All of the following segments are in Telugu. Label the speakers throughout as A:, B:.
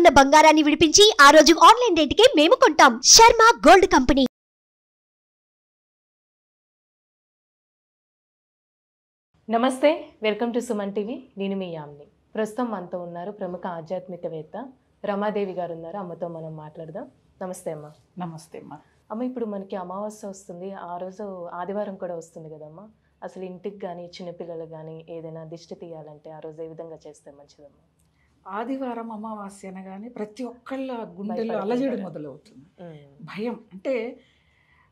A: ఉన్న బంగారాన్ని విడిపించి ఆ రోజు ఆన్లైన్ రేటుకే మేము కొంటాం. Sharma gold company.
B: నమస్తే, వెల్కమ్ టు సుమన్ టీవీ. నేను మీ యామ్ని. ప్రస్తుతం మనతో ఉన్నారు ప్రముఖ ఆధ్యాత్మికవేత్త రమాదేవి గారు ఉన్నారు. అమ్మతో మనం మాట్లాడదాం. నమస్తే అమ్మ.
C: నమస్తే అమ్మా.
B: అమ్మ, ఇప్పుడు మనకి అమావాస్య వస్తుంది, ఆ రోజు ఆదివారం కూడా వస్తుంది కదమ్మా. అసలు ఇంటికి కానీ చిన్నపిల్లలకు కానీ ఏదైనా దిష్టి తీయాలంటే ఆ రోజు ఏ విధంగా చేస్తే మంచిదమ్మా?
C: ఆదివారం అమావాస్య అనగానే ప్రతి ఒక్కళ్ళ గుండెల్లో అలజడి మొదలవుతుంది. భయం అంటే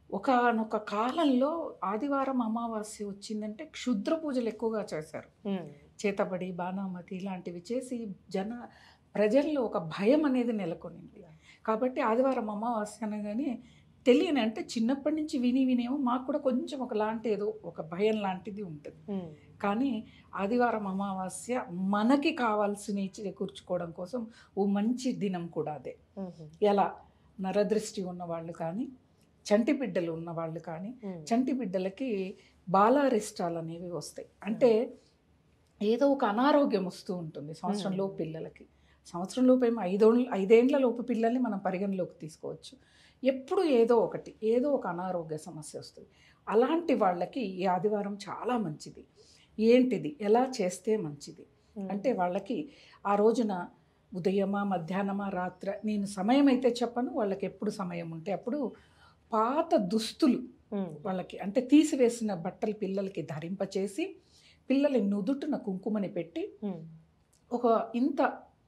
C: ఒకనొక కాలంలో ఆదివారం అమావాస్య వచ్చిందంటే క్షుద్ర పూజలు ఎక్కువగా చేశారు. చేతబడి, బాణామతి ఇలాంటివి చేసి ప్రజల్లో ఒక భయం అనేది నెలకొనింది. కాబట్టి ఆదివారం అమావాస్య అనగానే తెలియని, అంటే చిన్నప్పటి నుంచి వినేమో మాకు కూడా కొంచెం ఒకలాంటి ఏదో ఒక భయం లాంటిది ఉంటుంది. కానీ ఆదివారం అమావాస్య మనకి కావాల్సినవి చేకూర్చుకోవడం కోసం ఓ మంచి దినం కూడా అదే. ఎలా నరదృష్టి ఉన్నవాళ్ళు కానీ, చంటి బిడ్డలు ఉన్నవాళ్ళు కానీ, చంటి బిడ్డలకి బాలారిష్టాలు అనేవి వస్తాయి. అంటే ఏదో ఒక అనారోగ్యం వస్తూ ఉంటుంది సంవత్సరంలోపు పిల్లలకి. సంవత్సరంలోపు ఏమో 5 లోపు పిల్లల్ని మనం పరిగణలోకి తీసుకోవచ్చు. ఎప్పుడు ఏదో ఒక అనారోగ్య సమస్య వస్తుంది. అలాంటి వాళ్ళకి ఈ ఆదివారం చాలా మంచిది. ఏంటిది, ఎలా చేస్తే మంచిది అంటే, వాళ్ళకి ఆ రోజున ఉదయమా, మధ్యాహ్నమా, రాత్ర, నేను సమయం అయితే చెప్పను, వాళ్ళకి ఎప్పుడు సమయం ఉంటే అప్పుడు పాత దుస్తులు వాళ్ళకి, అంటే తీసివేసిన బట్టలు పిల్లలకి ధరింపచేసి, పిల్లల నుదుటిన కుంకుమని పెట్టి, ఒక ఇంత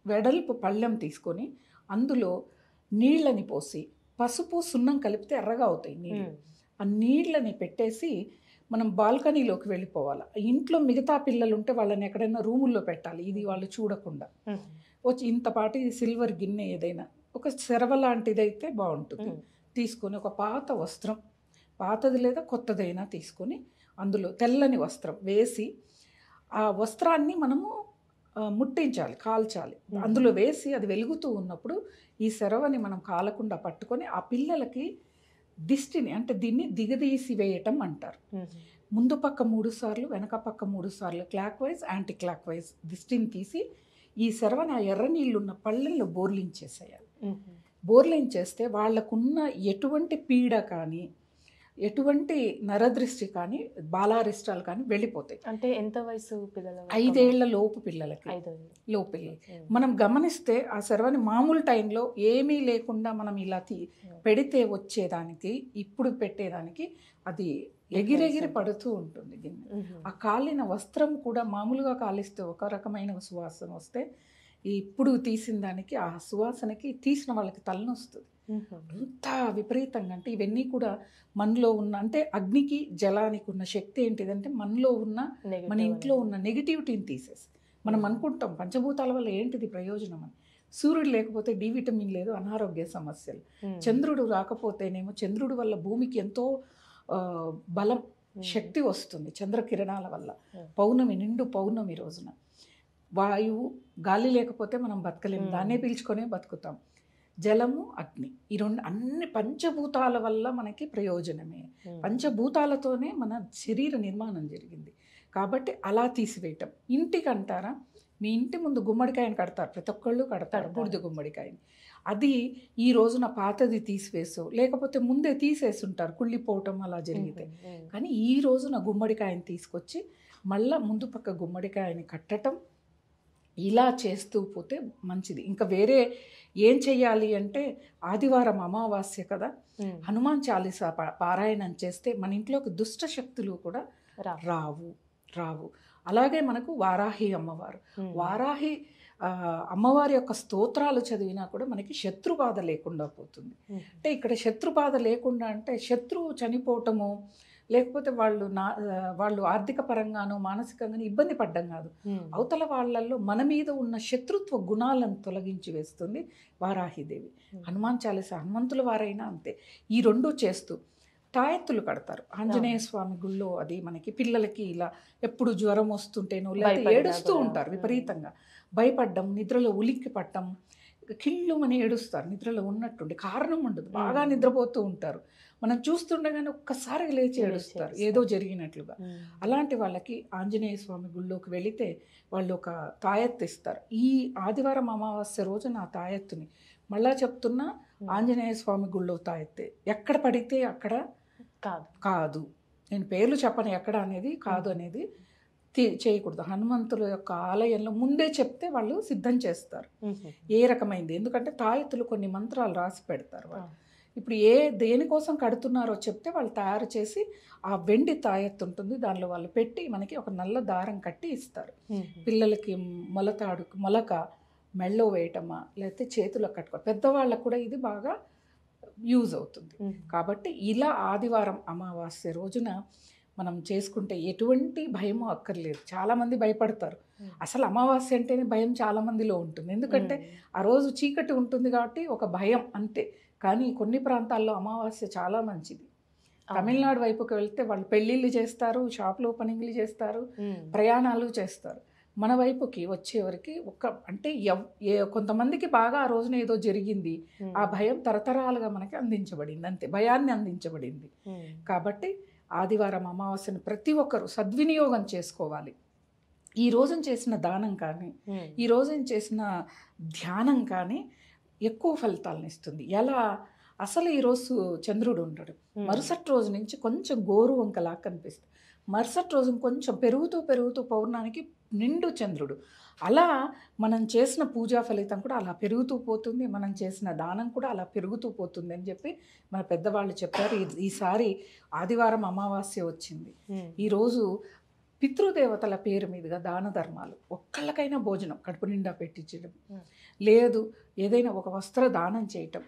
C: వెడల్పు పళ్ళెం తీసుకొని అందులో నీళ్ళని పోసి, పసుపు సున్నం కలిపితే ఎర్రగా అవుతాయి నీళ్ళు. ఆ నీళ్ళని పెట్టేసి మనం బాల్కనీలోకి వెళ్ళిపోవాలి. ఇంట్లో మిగతా పిల్లలు ఉంటే వాళ్ళని ఎక్కడైనా రూముల్లో పెట్టాలి, ఇది వాళ్ళు చూడకుండా. వచ్చి ఇంతపాటి సిల్వర్ గిన్నె ఏదైనా ఒక సెరవ లాంటిదైతే బాగుంటుంది తీసుకొని, ఒక పాత వస్త్రం, పాతది లేదా కొత్తదైనా తీసుకొని అందులో తెల్లని వస్త్రం వేసి, ఆ వస్త్రాన్ని మనము ముట్టించాలి, కాల్చాలి. అందులో వేసి అది వెలుగుతూ ఉన్నప్పుడు ఈ సెరవని మనం కాలకుండా పట్టుకొని ఆ పిల్లలకి దిష్టిని, అంటే దీన్ని దిగదీసి వేయటం అంటారు. ముందు పక్క 3 సార్లు, వెనక పక్క 3 సార్లు, clockwise, anticlockwise దిష్టిని తీసి ఈ సెరవని ఆ ఎర్ర నీళ్ళున్న పళ్ళల్లో బోర్లించేసేయాలి. బోర్లించేస్తే వాళ్ళకున్న ఎటువంటి పీడ కానీ, ఎటువంటి నరదృష్టి కానీ, బాలారిష్టాలు కానీ వెళ్ళిపోతాయి.
B: అంటే ఎంత వయసు పిల్లలు?
C: 5 ఏళ్ల లోపు పిల్లలకి. మనం గమనిస్తే ఆ సెరవని మామూలు టైంలో ఏమీ లేకుండా మనం ఇలా పెడితే వచ్చేదానికి, ఇప్పుడు పెట్టేదానికి అది ఎగిరెగిరి పడుతూ ఉంటుంది గిన్నె. ఆ కాలిన వస్త్రం కూడా మామూలుగా కాలిస్తే ఒక రకమైన సువాసన వస్తే, ఇప్పుడు తీసిన దానికి ఆ సువాసనకి తీసిన వాళ్ళకి తలనొస్తుంది. అంత విపరీతంగా. అంటే ఇవన్నీ కూడా మనలో ఉన్న, అంటే అగ్నికి జలానికి ఉన్న శక్తి ఏంటిదంటే, మనలో ఉన్న, మన ఇంట్లో ఉన్న నెగిటివిటీని తీసేసి, మనం అనుకుంటాం పంచభూతాల వల్ల ఏంటిది ప్రయోజనం అని. సూర్యుడు లేకపోతే డి విటమిన్ లేదు, అనారోగ్య సమస్యలు. చంద్రుడు రాకపోతేనేమో, చంద్రుడి వల్ల భూమికి ఎంతో బలం, శక్తి వస్తుంది చంద్రకిరణాల వల్ల. పౌర్ణమి, నిండు పౌర్ణమి రోజున వాయువు, గాలి లేకపోతే మనం బతకలేము, దాన్నే పీల్చుకొనే బతుకుతాం. జలము, అగ్ని, ఈ రెండు అన్ని పంచభూతాల వల్ల మనకి ప్రయోజనమే. పంచభూతాలతోనే మన శరీర నిర్మాణం జరిగింది. కాబట్టి అలా తీసివేయటం. ఇంటికి అంటారా, మీ ఇంటి ముందు గుమ్మడికాయని కడతారు, ప్రతి ఒక్కళ్ళు కడతారు, బూడిద గుమ్మడికాయని. అది ఈ రోజున పాతది తీసివేసో, లేకపోతే ముందే తీసేసి ఉంటారు కుళ్ళిపోవటం అలా జరిగితే. కానీ ఈ రోజున గుమ్మడికాయని తీసుకొచ్చి మళ్ళీ ముందు పక్క గుమ్మడికాయని కట్టడం, ఇలా చేస్తూ పోతే మంచిది. ఇంకా వేరే ఏం చెయ్యాలి అంటే, ఆదివారం అమావాస్య కదా, హనుమాన్ చాలీసా పారాయణం చేస్తే మన ఇంట్లోకి దుష్ట శక్తులు కూడా రావు. అలాగే మనకు వారాహి అమ్మవారు, వారాహి అమ్మవారి యొక్క స్తోత్రాలు చదివినా కూడా మనకి శత్రుబాధ లేకుండా పోతుంది. అంటే ఇక్కడ శత్రుబాధ లేకుండా అంటే, శత్రువు చనిపోవటము, లేకపోతే వాళ్ళు ఆర్థిక పరంగానో మానసికంగానో ఇబ్బంది పడ్డం కాదు, అవతల వాళ్ళల్లో మన మీద ఉన్న శత్రుత్వ గుణాలను తొలగించి వేస్తుంది వారాహిదేవి. హనుమాన్ చాలీసా, హనుమంతుల వారైనా అంతే. ఈ రెండు చేస్తూ తాయెత్తులు కడతారు ఆంజనేయ స్వామి గుళ్ళో. అది మనకి పిల్లలకి ఇలా ఎప్పుడు జ్వరం వస్తుంటేనో, లేకపోతే ఏడుస్తూ ఉంటారు విపరీతంగా, భయపడ్డం, నిద్రలో ఉలిక్కి పట్టడం, కిళ్ళు అని ఏడుస్తారు, నిద్రలో ఉన్నట్టుండి కారణం ఉండదు, బాగా నిద్రపోతూ ఉంటారు. మనం చూస్తుండగానే ఒక్కసారి లేచి ఏడుస్తారు ఏదో జరిగినట్లుగా. అలాంటి వాళ్ళకి ఆంజనేయ స్వామి గుళ్ళోకి వెళితే వాళ్ళు ఒక తాయెత్తు ఇస్తారు. ఈ ఆదివారం అమావాస్య రోజున ఆ తాయెత్తుని మళ్ళా చెప్తున్నా, ఆంజనేయ స్వామి గుళ్ళో తాయెత్తే. ఎక్కడ పడితే అక్కడ కాదు, నేను పేర్లు చెప్పను ఎక్కడ అనేది, కాదు అనేది చేయకూడదు. హనుమంతుల యొక్క ఆలయంలో ముందే చెప్తే వాళ్ళు సిద్ధం చేస్తారు ఏ రకమైంది. ఎందుకంటే తాయెత్తులు కొన్ని మంత్రాలు రాసి పెడతారు వాళ్ళు. ఇప్పుడు దేనికోసం కడుతున్నారో చెప్తే వాళ్ళు తయారు చేసి ఆ వెండి తాయెత్తు ఉంటుంది, దానిలో వాళ్ళు పెట్టి మనకి ఒక నల్ల దారం కట్టి ఇస్తారు. పిల్లలకి మొలక మెళ్ళో వేయటమా, లేకపోతే చేతులకు కట్టుకో, పెద్దవాళ్ళకు కూడా ఇది బాగా యూజ్ అవుతుంది. కాబట్టి ఇలా ఆదివారం అమావాస్య రోజున మనం చేసుకుంటే ఎటువంటి భయమో అక్కర్లేదు. చాలామంది భయపడతారు. అసలు అమావాస్య అంటేనే భయం చాలామందిలో ఉంటుంది. ఎందుకంటే ఆ రోజు చీకటి ఉంటుంది కాబట్టి ఒక భయం అంతే. కానీ కొన్ని ప్రాంతాల్లో అమావాస్య చాలా మంచిది. తమిళనాడు వైపుకి వెళ్తే వాళ్ళు పెళ్ళిళ్ళు చేస్తారు, షాపులు ఓపెనింగ్లు చేస్తారు, ప్రయాణాలు చేస్తారు. మన వైపుకి వచ్చేవరికి అంటే కొంతమందికి బాగా ఆ రోజున ఏదో జరిగింది, ఆ భయం తరతరాలుగా మనకి అందించబడింది, అంతే భయాన్ని అందించబడింది. కాబట్టి ఆదివారం అమావాస్యను ప్రతి ఒక్కరూ సద్వినియోగం చేసుకోవాలి. ఈ రోజున చేసిన దానం కానీ, ఈ రోజున చేసిన ధ్యానం కానీ ఎక్కువ ఫలితాలను ఇస్తుంది. ఎలా? అసలు ఈరోజు చంద్రుడు ఉండడు, మరుసటి రోజు నుంచి కొంచెం గోరు వంకలా కనిపిస్తుంది, మరుసటి రోజు కొంచెం పెరుగుతూ పౌర్ణానికి నిండు చంద్రుడు. అలా మనం చేసిన పూజా ఫలితం కూడా అలా పెరుగుతూ పోతుంది, మనం చేసిన దానం కూడా అలా పెరుగుతూ పోతుంది అని చెప్పి మన పెద్దవాళ్ళు చెప్పారు. ఈసారి ఆదివారం అమావాస్య వచ్చింది. ఈరోజు పితృదేవతల పేరు మీదుగా దాన ధర్మాలు, ఒక్కళ్ళకైనా భోజనం కడుపు నిండా పెట్టించడం, లేదు ఏదైనా ఒక వస్త్ర దానం చేయటం,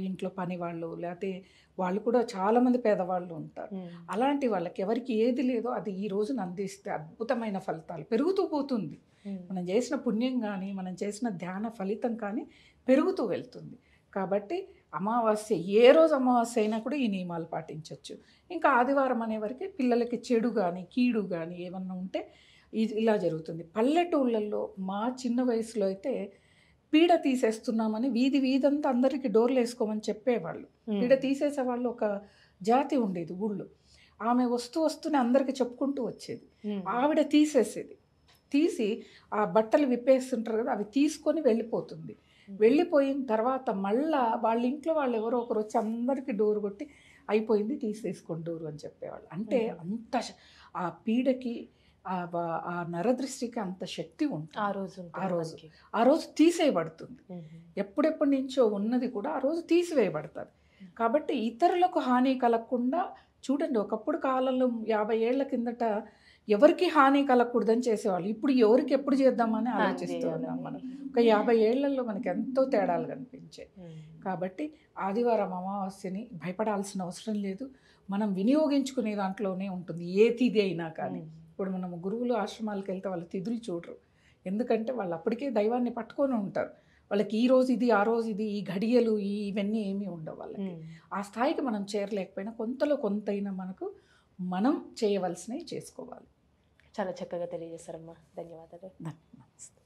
C: ఇంట్లో పని వాళ్ళు లేకపోతే వాళ్ళు కూడా చాలామంది పేదవాళ్ళు ఉంటారు. అలాంటి వాళ్ళకి ఎవరికి ఏది లేదో అది ఈ రోజున అందిస్తే అద్భుతమైన ఫలితాలు పెరుగుతూ పోతుంది. మనం చేసిన పుణ్యం కానీ, మనం చేసిన ధ్యాన ఫలితం కానీ పెరుగుతూ వెళ్తుంది. కాబట్టి అమావాస్య ఏ రోజు అమావాస్య అయినా కూడా ఈ నియమాలు పాటించవచ్చు. ఇంకా ఆదివారం అనేవరకు పిల్లలకి చెడు కానీ కీడు కానీ ఏమన్నా ఉంటే ఇలా జరుగుతుంది. పల్లెటూళ్ళల్లో మా చిన్న వయసులో అయితే పీడ తీసేస్తున్నామని వీధంతా అందరికీ డోర్లు వేసుకోమని చెప్పేవాళ్ళు. పీడ తీసేసేవాళ్ళు ఒక జాతి ఉండేది ఊళ్ళో. ఆమె వస్తూనే అందరికీ చెప్పుకుంటూ వచ్చేది. ఆవిడ తీసేసేది, తీసి ఆ బట్టలు విప్పేస్తుంటారు కదా, అవి తీసుకొని వెళ్ళిపోతుంది. వెళ్ళిపోయిన తర్వాత మళ్ళా వాళ్ళ ఇంట్లో వాళ్ళు ఎవరో ఒకరు వచ్చి అందరికీ డోర్ కొట్టి అయిపోయింది తీసేసుకోండి డోరు అని చెప్పేవాళ్ళు. అంటే అంత ఆ పీడకి ఆ నరదృష్టికి అంత శక్తి ఉంటుంది ఆ రోజు తీసేయబడుతుంది. ఎప్పుడెప్పటి నుంచో ఉన్నది కూడా ఆ రోజు తీసివేయబడుతుంది. కాబట్టి ఇతరులకు హాని కలగకుండా చూడండి, ఒకప్పుడు కాలంలో 50 ఏళ్ల కిందట ఎవరికి హాని కలగకూడదని చేసేవాళ్ళు. ఇప్పుడు ఎవరికి ఎప్పుడు చేద్దామని ఆలోచిస్తూ ఉన్నాం మనం. ఒక 50 ఏళ్లలో మనకి ఎంతో తేడాలు కనిపించాయి. కాబట్టి ఆదివారం అమావాస్యని భయపడాల్సిన అవసరం లేదు. మనం వినియోగించుకునే దాంట్లోనే ఉంటుంది ఏ తిథి అయినా కానీ. ఇప్పుడు మనం గురువులు ఆశ్రమాలకు వెళ్తే వాళ్ళ తిథులు చూడరు. ఎందుకంటే వాళ్ళు అప్పటికే దైవాన్ని పట్టుకొని ఉంటారు. వాళ్ళకి ఈ రోజు ఇది, ఆ రోజు ఇది, ఈ ఘడియలు ఇవన్నీ ఏమీ ఉండవు వాళ్ళకి. ఆ స్థాయికి మనం చేరలేకపోయినా కొంతలో కొంతైనా మనం చేయవలసినవి చేసుకోవాలి.
B: చాలా చక్కగా తెలియజేస్తారమ్మా, ధన్యవాదాలు.
C: నమస్తే.